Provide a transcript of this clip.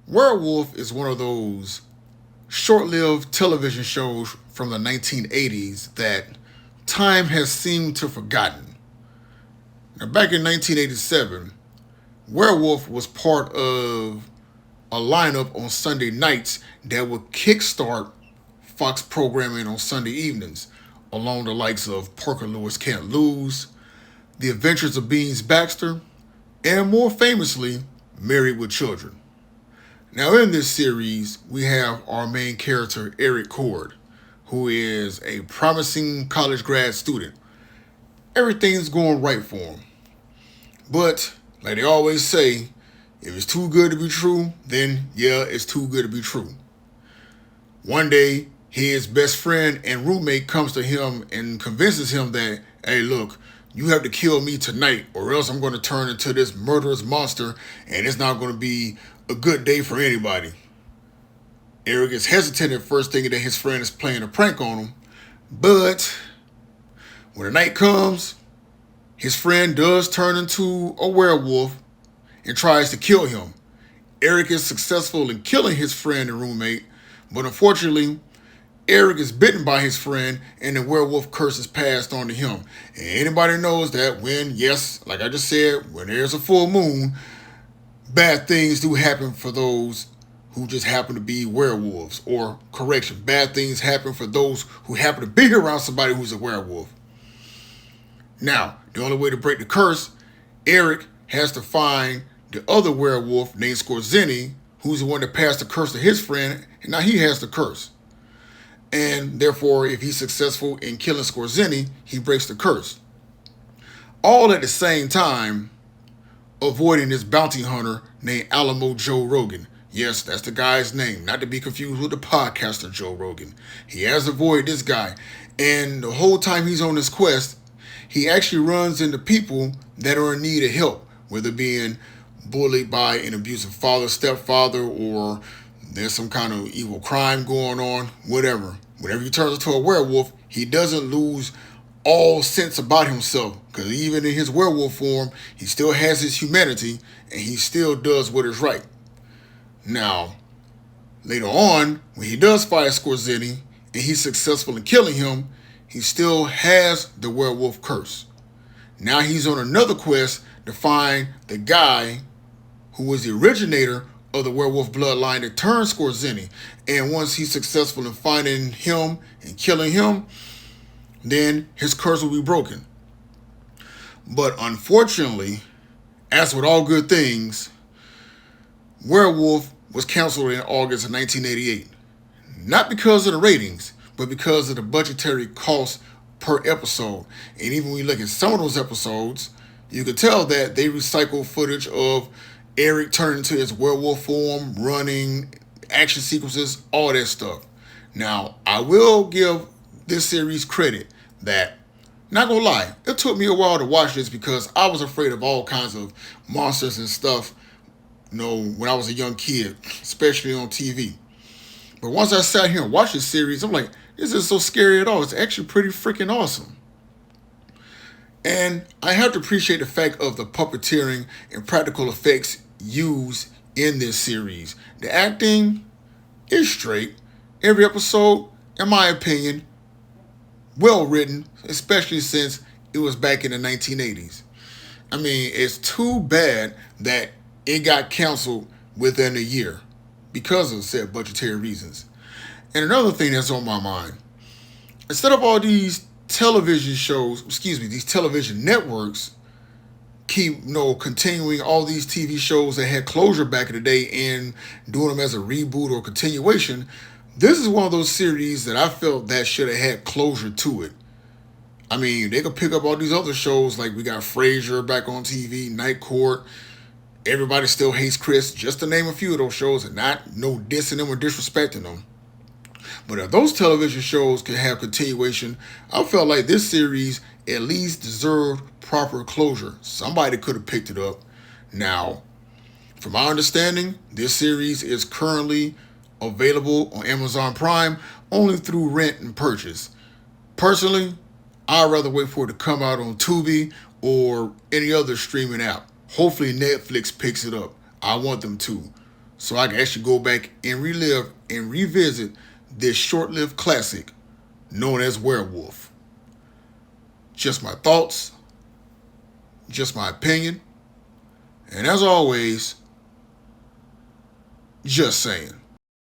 Werewolf is one of those short-lived television shows from the 1980s that time has seemed to have forgotten. Now, back in 1987, Werewolf was part of a lineup on Sunday nights that would kickstart Fox programming on Sunday evenings, along the likes of Parker Lewis Can't Lose, The Adventures of Beans Baxter, and more famously, Married with Children. Now, in this series, we have our main character, Eric Cord, who is a promising college grad student. Everything's going right for him. But, like they always say, if it's too good to be true, then yeah, it's too good to be true. One day, his best friend and roommate comes to him and convinces him that, hey, look, you have to kill me tonight or else I'm going to turn into this murderous monster and it's not going to be a good day for anybody. Eric is hesitant at first, thinking that his friend is playing a prank on him. But when the night comes, his friend does turn into a werewolf and tries to kill him. Eric is successful in killing his friend and roommate, but unfortunately, Eric is bitten by his friend and the werewolf curse is passed on to him. And anybody knows that when, yes, like I just said, when there's a full moon, bad things do happen for those who just happen to be werewolves. Or, correction, bad things happen for those who happen to be around somebody who's a werewolf. Now, the only way to break the curse, Eric has to find the other werewolf named Skorzeny, who's the one that passed the curse to his friend, and now he has the curse. And therefore, if he's successful in killing Skorzeny, he breaks the curse. All at the same time, avoiding this bounty hunter named Alamo Joe Rogan. Yes, that's the guy's name, not to be confused with the podcaster Joe Rogan. He has avoided this guy. And the whole time he's on this quest, he actually runs into people that are in need of help, whether being bullied by an abusive father, stepfather, or there's some kind of evil crime going on, whatever. Whenever he turns into a werewolf, he doesn't lose all sense about himself, because even in his werewolf form, he still has his humanity, and he still does what is right. Now, later on, when he does fight Skorzeny, and he's successful in killing him, he still has the werewolf curse. Now he's on another quest to find the guy who was the originator of the werewolf bloodline that turned Skorzeny. And once he's successful in finding him and killing him, then his curse will be broken. But unfortunately, as with all good things, Werewolf was canceled in August of 1988. Not because of the ratings, but because of the budgetary cost per episode. And even when you look at some of those episodes, you can tell that they recycle footage of Eric turning into his werewolf form, running, action sequences, all that stuff. Now, I will give this series credit that, not gonna lie, it took me a while to watch this because I was afraid of all kinds of monsters and stuff, when I was a young kid, especially on TV. But once I sat here and watched this series, I'm like, this isn't so scary at all. It's actually pretty freaking awesome. And I have to appreciate the fact of the puppeteering and practical effects used in this series. The acting is straight. Every episode, in my opinion, well written, especially since it was back in the 1980s. I mean, it's too bad that it got canceled within a year because of said budgetary reasons. And another thing that's on my mind, instead of all these television shows, these television networks keep, continuing all these TV shows that had closure back in the day and doing them as a reboot or continuation, this is one of those series that I felt that should have had closure to it. I mean, they could pick up all these other shows, like we got Frasier back on TV, Night Court, Everybody Still Hates Chris, just to name a few of those shows, and not no dissing them or disrespecting them. But if those television shows could have continuation, I felt like this series at least deserved proper closure. Somebody could have picked it up. Now, from my understanding, this series is currently available on Amazon Prime only through rent and purchase. Personally, I'd rather wait for it to come out on Tubi or any other streaming app. Hopefully Netflix picks it up. I want them to. so I can actually go back and relive and revisit this short-lived classic known as Werewolf. Just my thoughts, just my opinion, and as always, just saying.